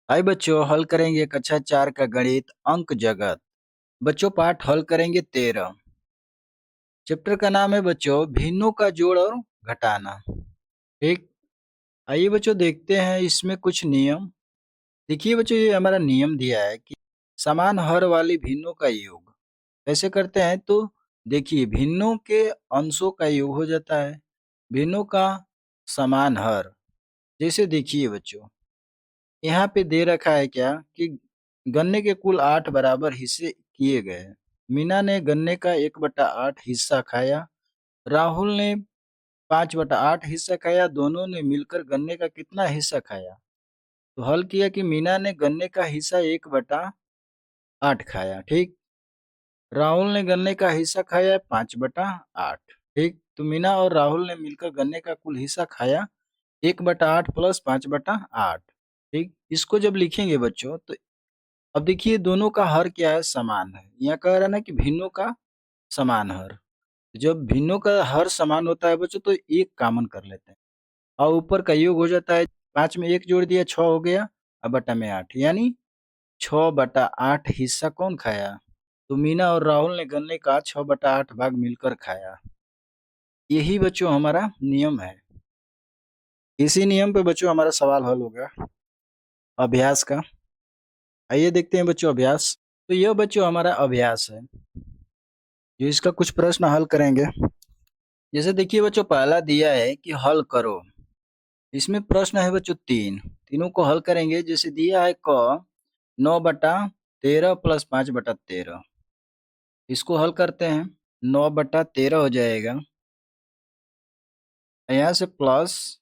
आइए बच्चों, हल करेंगे कक्षा 4 का गणित अंक जगत। बच्चों, पाठ हल करेंगे 13। चैप्टर का नाम है बच्चों भिन्नों का जोड़ और घटाना। ठीक। आइए बच्चों, देखते हैं इसमें कुछ नियम। देखिए बच्चों, ये हमारा नियम दिया है कि समान हर वाली भिन्नों का योग कैसे करते हैं। तो देखिए, भिन्नों के अंशों का योग हो जाता है भिन्नों का समान हर। जैसे देखिए बच्चों, यहाँ पे दे रखा है क्या कि गन्ने के कुल 8 बराबर हिस्से किए गए। मीना ने गन्ने का 1/8 हिस्सा खाया। राहुल ने 5/8 हिस्सा खाया। दोनों ने मिलकर गन्ने का कितना हिस्सा खाया? तो हल किया कि मीना ने गन्ने का हिस्सा 1/8 खाया। ठीक। राहुल ने गन्ने का हिस्सा खाया 5/8। ठीक। तो मीना और राहुल ने मिलकर गन्ने का कुल हिस्सा खाया 1/8 प्लस 5/8। ठीक। इसको जब लिखेंगे बच्चों, तो अब देखिए दोनों का हर क्या है? समान है। यहाँ कह रहा है ना कि भिन्नों का समान हर। जब भिन्नों का हर समान होता है बच्चों, तो एक कॉमन कर लेते हैं और ऊपर का योग हो जाता है। 5 में 1 जोड़ दिया, 6 हो गया। अब बटा में 8, यानी 6/8 हिस्सा कौन खाया? तो मीना और राहुल ने गन्ने का 6/8 भाग मिलकर खाया। यही बच्चों हमारा नियम है। इसी नियम पे बच्चों हमारा सवाल हल होगा अभ्यास का। आइए देखते हैं बच्चों अभ्यास। तो यह बच्चों हमारा अभ्यास है, जो इसका कुछ प्रश्न हल करेंगे। जैसे देखिए बच्चों, पहला दिया है कि हल करो। इसमें प्रश्न है बच्चों तीनों को हल करेंगे। जैसे दिया है क 9/13 प्लस 5/13। इसको हल करते हैं। 9/13 हो जाएगा, यहाँ से प्लस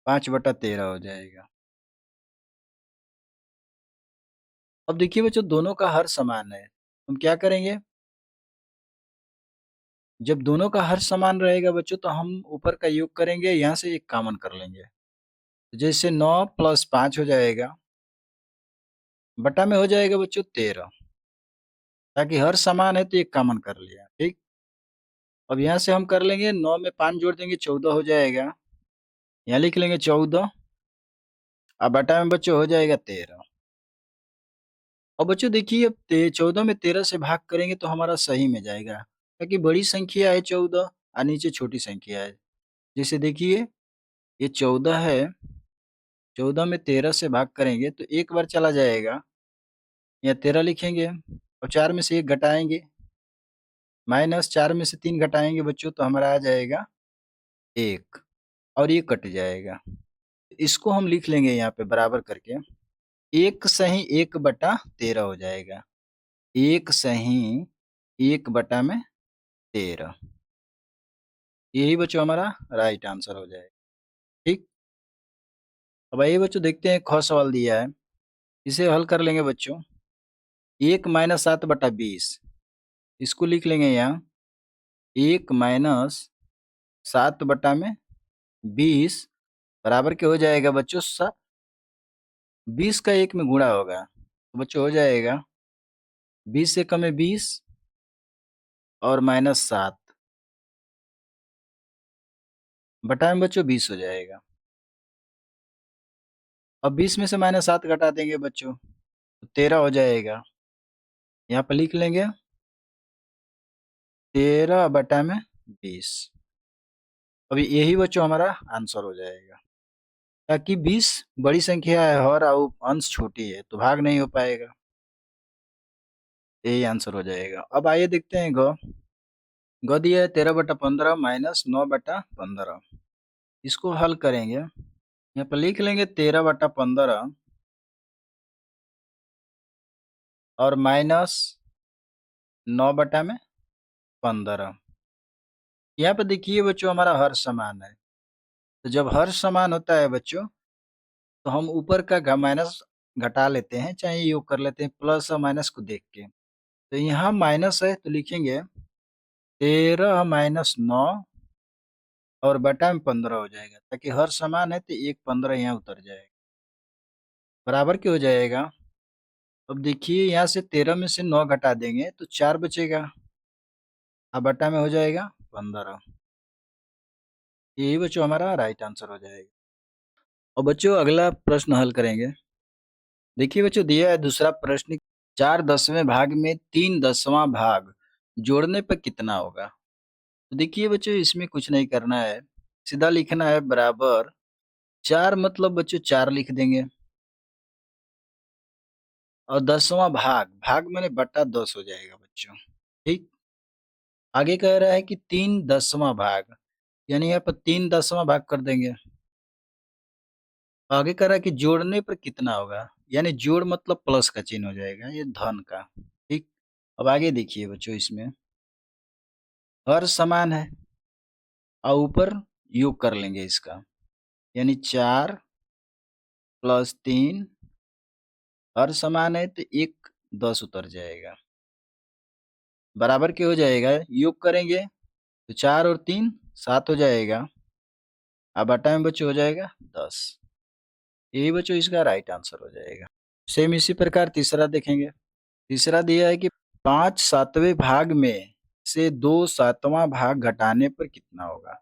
5/13 हो जाएगा। अब देखिए बच्चों, दोनों का हर समान है। हम क्या करेंगे? जब दोनों का हर समान रहेगा बच्चों, तो हम ऊपर का योग करेंगे, यहाँ से एक कॉमन कर लेंगे। जैसे 9 प्लस 5 हो जाएगा, बटा में हो जाएगा बच्चों 13। ताकि हर समान है तो एक कॉमन कर लिया। ठीक। अब यहाँ से हम कर लेंगे, 9 में 5 जोड़ देंगे 14 हो जाएगा। यहाँ लिख लेंगे 14। अब बटा में बच्चों हो जाएगा 13। और बच्चों देखिए, अब 14 में 13 से भाग करेंगे तो हमारा सही में जाएगा, क्योंकि बड़ी संख्या है 14 और नीचे छोटी संख्या है। जैसे देखिए, ये 14 है, 14 में 13 से भाग करेंगे तो एक बार चला जाएगा। यहाँ 13 लिखेंगे और 4 में से 1 घटाएंगे, माइनस 4 में से 3 घटाएंगे बच्चों, तो हमारा आ जाएगा 1 और ये कट जाएगा। इसको हम लिख लेंगे यहाँ पे बराबर करके, 1 सही 1/13 हो जाएगा। 1 सही 1/13। यही बच्चों हमारा राइट आंसर हो जाएगा। ठीक। अब आइए बच्चों, देखते हैं ख सवाल दिया है, इसे हल कर लेंगे बच्चों। 1 माइनस 7/20, इसको लिख लेंगे यहाँ 1 माइनस 7/20 बराबर के हो जाएगा बच्चों 20 का 1 में गुणा होगा, तो बच्चों हो जाएगा 20 से कम है 20 और -7 बटा में बच्चों 20 हो जाएगा। अब 20 में से -7 घटा देंगे बच्चों, तो 13 हो जाएगा। यहाँ पर लिख लेंगे 13/20। अभी यही बच्चों हमारा आंसर हो जाएगा, ताकि 20 बड़ी संख्या है और अंश छोटी है तो भाग नहीं हो पाएगा। यही आंसर हो जाएगा। अब आइए देखते हैं ग दिया है 13/15 माइनस 9/15। इसको हल करेंगे। यहाँ पर लिख लेंगे 13/15 और माइनस 9/15। यहाँ पे देखिए बच्चों, हमारा हर समान है। तो जब हर समान होता है बच्चों, तो हम ऊपर का माइनस घटा लेते हैं, चाहे योग कर लेते हैं, प्लस और माइनस को देख के। तो यहाँ माइनस है तो लिखेंगे 13 माइनस 9 और बटा में 15 हो जाएगा, ताकि हर समान है तो एक 15 यहाँ उतर जाएगा, बराबर के हो जाएगा। अब देखिए, यहाँ से 13 में से 9 घटा देंगे तो 4 बचेगा, अब बटा में हो जाएगा 15। यही बच्चों हमारा राइट आंसर हो जाएगा। और बच्चों अगला प्रश्न हल करेंगे। देखिए बच्चों, दिया है दूसरा प्रश्न, 4/10वें भाग में 3/10वां भाग जोड़ने पर कितना होगा? तो देखिए बच्चों, इसमें कुछ नहीं करना है, सीधा लिखना है बराबर 4, मतलब बच्चों 4 लिख देंगे, और 10वां भाग, भाग माने बटा 10 हो जाएगा बच्चों। ठीक। आगे कह रहा है कि 3/10वां भाग, यानी यहाँ पर 3/10वां भाग कर देंगे। आगे कह रहा है कि जोड़ने पर कितना होगा, यानी जोड़ मतलब प्लस का चिन्ह हो जाएगा, ये धन का। ठीक। अब आगे देखिए बच्चों, इसमें हर समान है और ऊपर योग कर लेंगे इसका, यानी 4 प्लस 3, हर समान है तो एक 10 उतर जाएगा, बराबर के हो जाएगा, योग करेंगे तो 4 और 3 7 हो जाएगा, अब बटा में बच्चों हो जाएगा 10। यही बच्चों इसका राइट आंसर हो जाएगा। सेम इसी प्रकार तीसरा देखेंगे। तीसरा दिया है कि 5 सातवें भाग में से 2 सातवां भाग घटाने पर कितना होगा?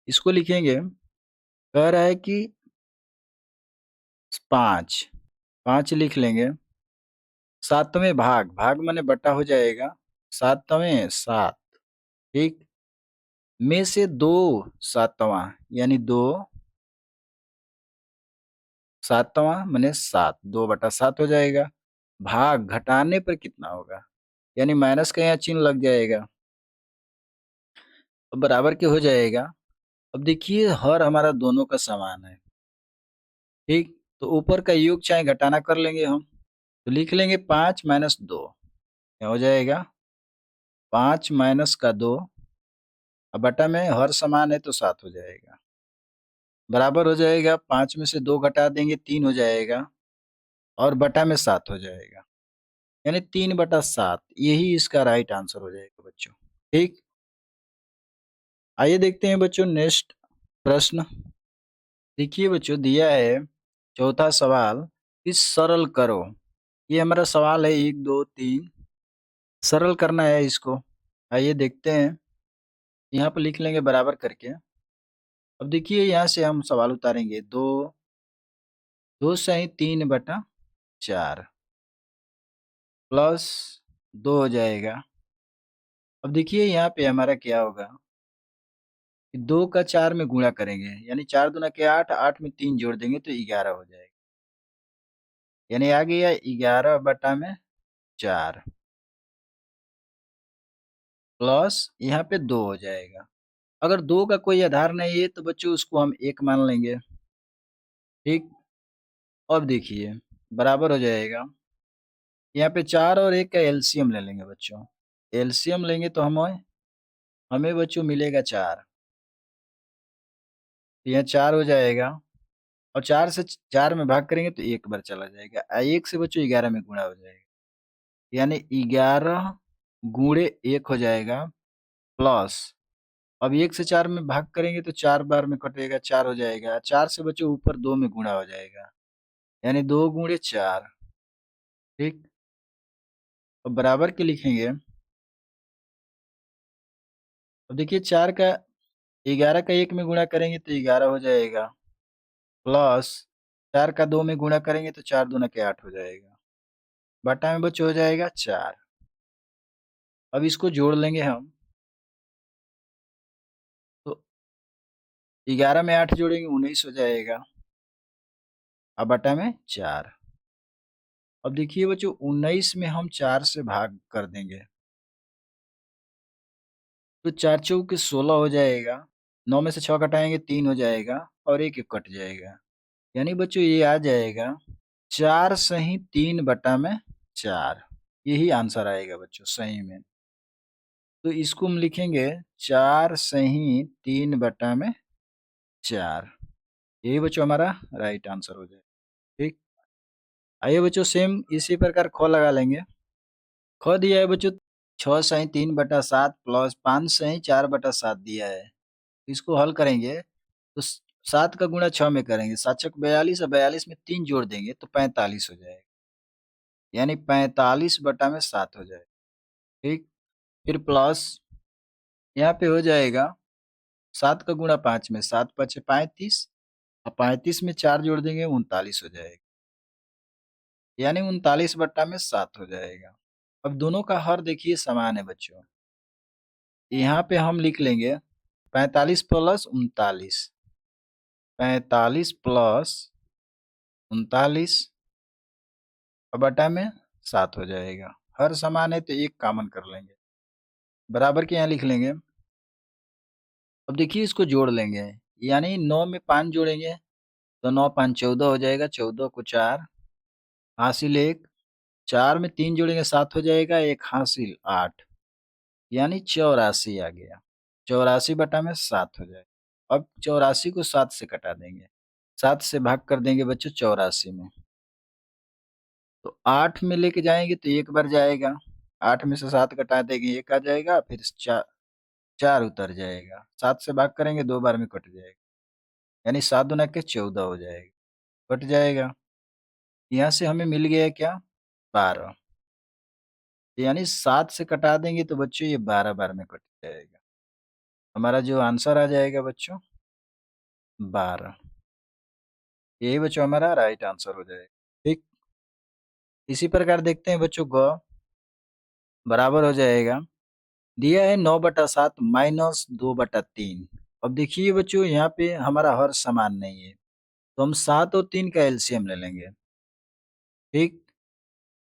इसको लिखेंगे, कह रहा है कि 5, 5 लिख लेंगे, सातवें भाग, भाग माने बटा हो जाएगा, सातवें 7, ठीक, में से 2 सातवां, यानी 2 सातवां माने 7, 2/7 हो जाएगा। भाग घटाने पर कितना होगा? यानी माइनस का यहाँ चिन्ह लग जाएगा, तो बराबर के हो जाएगा। अब देखिए हर हमारा दोनों का समान है, ठीक, तो ऊपर का योग चाहे घटाना कर लेंगे हम, तो लिख लेंगे 5 माइनस 2, क्या हो जाएगा? 5 माइनस का 2, अब बटा में हर समान है तो 7 हो जाएगा, बराबर हो जाएगा, 5 में से 2 घटा देंगे 3 हो जाएगा, और बटा में 7 हो जाएगा, यानी 3/7, यही इसका राइट आंसर हो जाएगा बच्चों। ठीक। आइए देखते हैं बच्चों नेक्स्ट प्रश्न। देखिए बच्चों, दिया है चौथा सवाल, इस सरल करो। ये हमारा सवाल है 1 2 3, सरल करना है इसको। आइए देखते हैं, यहाँ पर लिख लेंगे बराबर करके। अब देखिए यहाँ से हम सवाल उतारेंगे, 2 2 सही 3/4 प्लस 2 हो जाएगा। अब देखिए यहाँ पे हमारा क्या होगा कि 2 का 4 में गुणा करेंगे, यानी 4 दूना के 8, 8 में 3 जोड़ देंगे तो 11 हो जाएगा, यानी आ गया 11/4 प्लस यहाँ पे 2 हो जाएगा। अगर 2 का कोई आधार नहीं है तो बच्चों उसको हम 1 मान लेंगे। ठीक। अब देखिए बराबर हो जाएगा, यहाँ पे 4 और 1 का एलसीएम ले लेंगे बच्चों। एलसीएम लेंगे तो हमें हमें बच्चों मिलेगा 4, यहाँ 4 हो जाएगा, और 4 से 4 में भाग करेंगे तो 1 बार चला जाएगा, 1 से बच्चों 11 में गुणा हो जाएगा, यानी 11 गुणे 1 हो जाएगा, प्लस अब 1 से 4 में भाग करेंगे तो 4 बार में कटेगा, 4 हो जाएगा, 4 से बच्चों ऊपर 2 में गुणा हो जाएगा, यानी 2 गुणे 4। ठीक। अब बराबर के लिखेंगे, अब देखिए 4 का 11 का 1 में गुणा करेंगे तो 11 हो जाएगा, प्लस 4 का 2 में गुणा करेंगे तो 4 दूना के 8 हो जाएगा, बटा में बच्चों हो जाएगा 4। अब इसको जोड़ लेंगे हम, तो 11 में 8 जोड़ेंगे 19 हो जाएगा, अब बटा में 4। अब देखिए बच्चों 19 में हम 4 से भाग कर देंगे, तो 4 चौके 16 हो जाएगा, 9 में से 6 घटाएंगे 3 हो जाएगा, और 1 कट जाएगा, यानी बच्चों ये आ जाएगा 4 सही 3/4, यही आंसर आएगा बच्चों सही में। तो इसको हम लिखेंगे 4 सही 3/4, यही बच्चों हमारा राइट आंसर हो जाएगा। ठीक। आइए बच्चों सेम इसी प्रकार ख लगा लेंगे। ख दिया है बच्चों 6 सही 3/7 प्लस 5 सही 4/7 दिया है, इसको हल करेंगे तो 7 का गुणा 6 में करेंगे, 7 छक 42, और 42 में 3 जोड़ देंगे तो 45 हो जाएगा, यानी 45/7 हो जाएगा। ठीक। फिर प्लस यहाँ पे हो जाएगा 7 का गुणा 5 में, 7 5 35, और 35 में 4 जोड़ देंगे 39 हो जाएगा, यानी 39/7 हो जाएगा। अब दोनों का हर देखिए समान है बच्चों। यहाँ पे हम लिख लेंगे 45 प्लस 39, 45 प्लस 39 और बटा में 7 हो जाएगा। हर समान है तो एक कॉमन कर लेंगे, बराबर के यहाँ लिख लेंगे। अब देखिए इसको जोड़ लेंगे, यानी 9 में 5 जोड़ेंगे तो 9 5 14 हो जाएगा। 14 को 4 हासिल 1, 4 में 3 जोड़ेंगे 7 हो जाएगा। 1 हासिल 8, यानी 84 आ गया। 84 बटा में 7 हो जाएगा। अब 84 को 7 से कटा देंगे, 7 से भाग कर देंगे बच्चों 84 में। तो 8 में लेके जाएंगे तो एक बार जाएगा, 8 में से 7 घटा देंगे 1 आ जाएगा, फिर 4 उतर जाएगा। 7 से भाग करेंगे 2 बार में कट जाएगा, यानी 7 दूना के 14 हो जाएगा, कट जाएगा। यहाँ से हमें मिल गया क्या, 12। यानी 7 से कटा देंगे तो बच्चों ये 12 बार में कट जाएगा। हमारा जो आंसर आ जाएगा बच्चों 12। यही बच्चों हमारा राइट आंसर हो जाएगा। ठीक, इसी प्रकार देखते हैं बच्चों ग बराबर हो जाएगा। दिया है 9/7 माइनस 2/3। अब देखिए बच्चों यहाँ पे हमारा हर समान नहीं है, तो हम 7 और 3 का एलसीएम ले लेंगे। ठीक,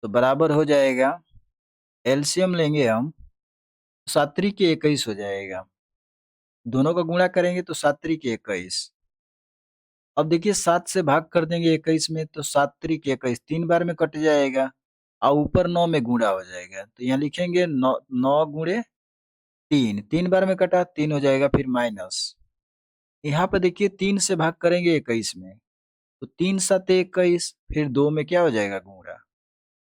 तो बराबर हो जाएगा, एलसीएम लेंगे हम, 7 के 21 हो जाएगा। दोनों का गुणा करेंगे तो 7 के 21। अब देखिए 7 से भाग कर देंगे 21 में तो 7 के 21 3 बार में कट जाएगा और ऊपर 9 में गुणा हो जाएगा। तो यहाँ लिखेंगे 9 9 गुणे 3, 3 बार में कटा 3 हो जाएगा, फिर माइनस। यहाँ पर देखिए 3 से भाग करेंगे 21 में तो 3 7 21, फिर 2 में क्या हो जाएगा गुणा,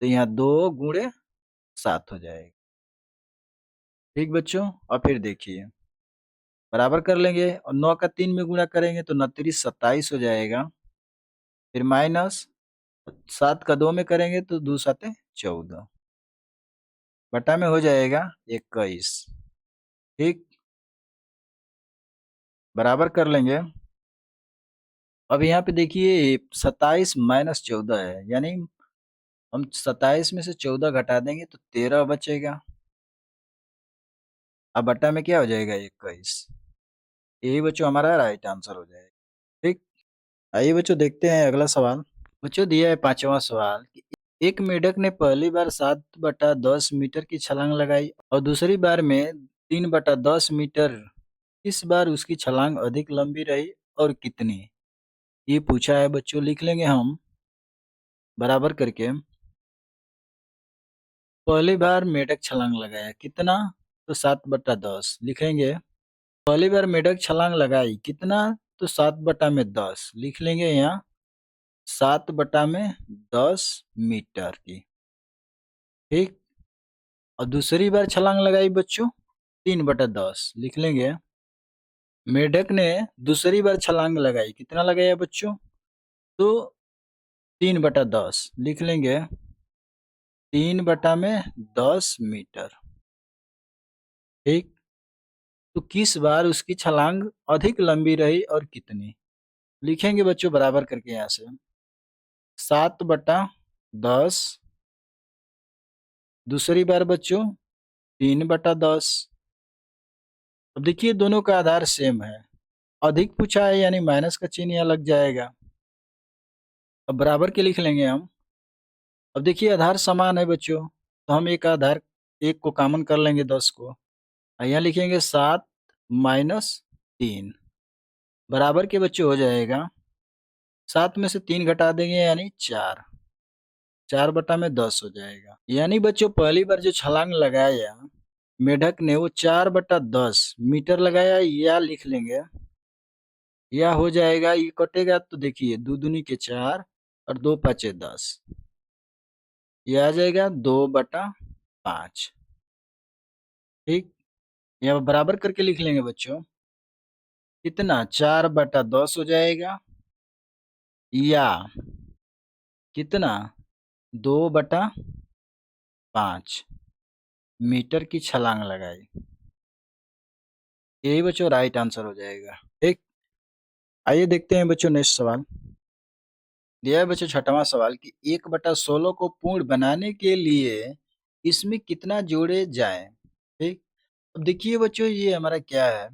तो यहाँ 2 गुणे 7 हो जाएगा। ठीक बच्चों, और फिर देखिए बराबर कर लेंगे और 9 का 3 में गुणा करेंगे तो 29 27 हो जाएगा, फिर माइनस 7 का 2 में करेंगे तो 2 7 14 बटा में हो जाएगा 21। ठीक, बराबर कर लेंगे। अब यहाँ पे देखिए 27 माइनस 14 है, यानी हम 27 में से 14 घटा देंगे तो 13 बचेगा। अब बटा में क्या हो जाएगा 21। यही बच्चों हमारा राइट आंसर हो जाएगा। ठीक, आइए बच्चों देखते हैं अगला सवाल। बच्चों दिया है 5वां सवाल कि एक मेढक ने पहली बार 7/10 मीटर की छलांग लगाई और दूसरी बार में 3/10 मीटर। इस बार उसकी छलांग अधिक लंबी रही और कितनी, ये पूछा है बच्चों। लिख लेंगे हम बराबर करके, पहली बार मेढक छलांग लगाया कितना, तो 7/10 लिखेंगे। पहली बार मेढक छलांग लगाई कितना, तो 7/10 लिख लेंगे यहाँ 7/10 मीटर की। ठीक, और दूसरी बार छलांग लगाई बच्चों 3/10 लिख लेंगे। मेढक ने दूसरी बार छलांग लगाई कितना लगाया बच्चों, तो 3/10 लिख लेंगे, 3/10 मीटर। ठीक, तो किस बार उसकी छलांग अधिक लंबी रही और कितनी, लिखेंगे बच्चों बराबर करके यहाँ से 7/10, दूसरी बार बच्चों 3/10। अब देखिए दोनों का आधार सेम है, अधिक पूछा है यानी माइनस का चिन्ह यहाँ लग जाएगा। अब बराबर के लिख लेंगे हम। अब देखिए आधार समान है बच्चों, तो हम एक आधार एक को कॉमन कर लेंगे 10 को, और यहाँ लिखेंगे 7 माइनस 3 बराबर के बच्चों हो जाएगा। 7 में से 3 घटा देंगे यानी 4, 4/10 हो जाएगा। यानी बच्चों पहली बार जो छलांग लगाया मेढक ने वो 4/10 मीटर लगाया, या लिख लेंगे या हो जाएगा, ये कटेगा तो देखिए 2 दूनी के 4 और 2 5 10, ये आ जाएगा 2/5। ठीक, यहाँ बराबर करके लिख लेंगे बच्चों, कितना 4/10 हो जाएगा, या कितना 2/5 मीटर की छलांग लगाई। यही बच्चों राइट आंसर हो जाएगा। ठीक, आइए देखते हैं बच्चों नेक्स्ट सवाल। दिया है बच्चों छठवां सवाल कि 1/16 को पूर्ण बनाने के लिए इसमें कितना जोड़े जाए। ठीक। अब देखिए बच्चों ये हमारा क्या है,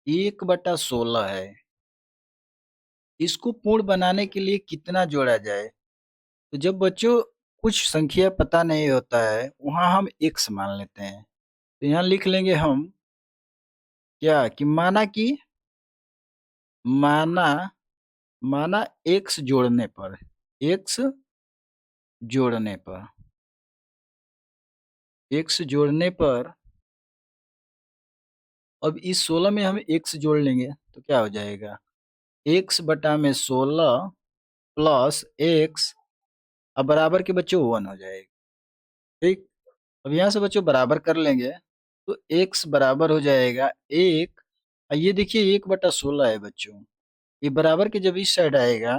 1/16 है, इसको पूर्ण बनाने के लिए कितना जोड़ा जाए। तो जब बच्चों कुछ संख्या पता नहीं होता है वहां हम x मान लेते हैं। तो यहाँ लिख लेंगे हम क्या कि माना माना x जोड़ने पर, x जोड़ने पर, x जोड़ने पर, अब इस 16 में हम x जोड़ लेंगे तो क्या हो जाएगा, x बटा में 16 प्लस x, अब बराबर के बच्चों 1 हो जाएगा। ठीक। अब यहाँ से बच्चों बराबर कर लेंगे तो x बराबर हो जाएगा 1, ये देखिए 1/16 है बच्चों, ये बराबर के जब इस साइड आएगा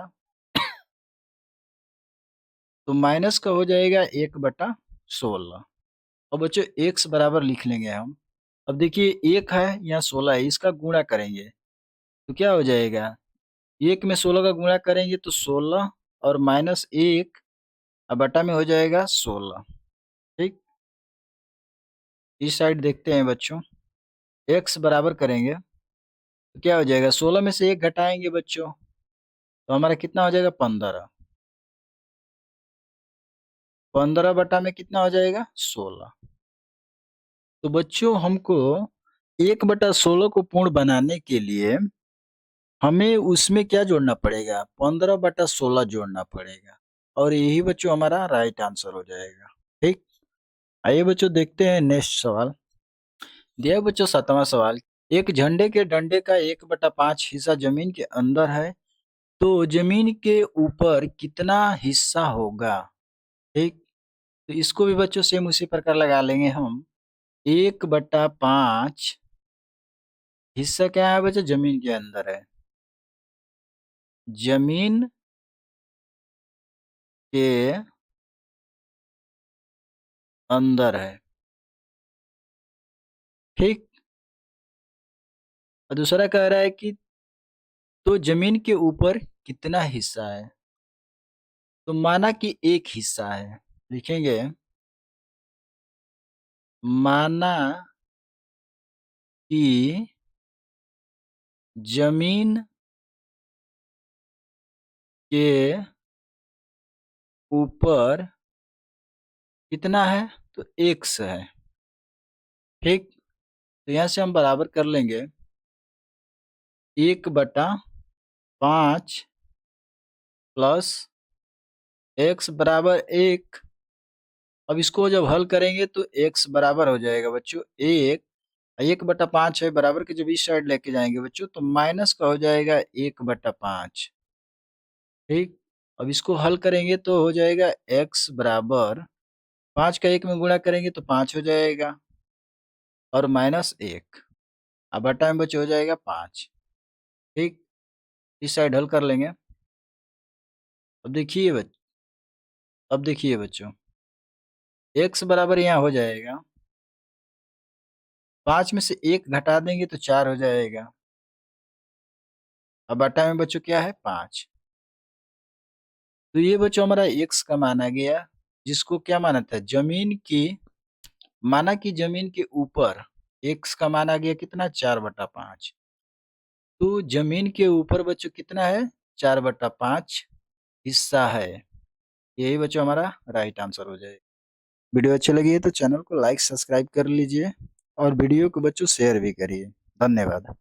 तो माइनस का हो जाएगा 1/16। और बच्चों x बराबर लिख लेंगे हम। अब देखिए 1 है यहाँ 16 है, इसका गुणा करेंगे तो क्या हो जाएगा, 1 में 16 का गुणा करेंगे तो 16 और माइनस 1, अब बटा में हो जाएगा 16। ठीक। इस साइड देखते हैं बच्चों, x बराबर करेंगे तो क्या हो जाएगा, 16 में से 1 घटाएंगे बच्चों तो हमारा कितना हो जाएगा 15, 15 बटा में कितना हो जाएगा 16। तो बच्चों हमको 1/16 को पूर्ण बनाने के लिए हमें उसमें क्या जोड़ना पड़ेगा, 15/16 जोड़ना पड़ेगा, और यही बच्चों हमारा राइट आंसर हो जाएगा। ठीक। आइए बच्चों देखते हैं नेक्स्ट सवाल। दिया है बच्चों 7वां सवाल, एक झंडे के डंडे का 1/5 हिस्सा जमीन के अंदर है तो जमीन के ऊपर कितना हिस्सा होगा। ठीक। तो इसको भी बच्चों सेम उसी प्रकार लगा लेंगे हम, 1/5 हिस्सा क्या है बच्चों, जमीन के अंदर है, जमीन के अंदर है। ठीक। और दूसरा कह रहा है कि तो जमीन के ऊपर कितना हिस्सा है, तो माना कि एक हिस्सा है, लिखेंगे माना कि जमीन के ऊपर कितना है, तो x है। ठीक। तो यहां से हम बराबर कर लेंगे 1/5 प्लस x बराबर 1। अब इसको जब हल करेंगे तो x बराबर हो जाएगा बच्चों 1, 1/5 है, बराबर के जब इस साइड लेके जाएंगे बच्चों तो माइनस का हो जाएगा 1/5। ठीक। अब इसको हल करेंगे तो हो जाएगा x बराबर 5 का 1 में गुणा करेंगे तो 5 हो जाएगा और माइनस 1, अब बटा में बच्चों हो जाएगा 5। ठीक। इस साइड हल कर लेंगे। अब देखिए बच्चों x बराबर यहाँ हो जाएगा, 5 में से 1 घटा देंगे तो 4 हो जाएगा, अब बटा में बच्चों क्या है 5। तो ये बच्चों हमारा x का माना गया, जिसको क्या माना था, जमीन की, माना कि जमीन के ऊपर x का माना गया कितना 4/5। तो जमीन के ऊपर बच्चों कितना है 4/5 हिस्सा है, यही बच्चों हमारा राइट आंसर हो जाएगा। वीडियो अच्छी लगी है तो चैनल को लाइक सब्सक्राइब कर लीजिए और वीडियो को बच्चों शेयर भी करिए। धन्यवाद।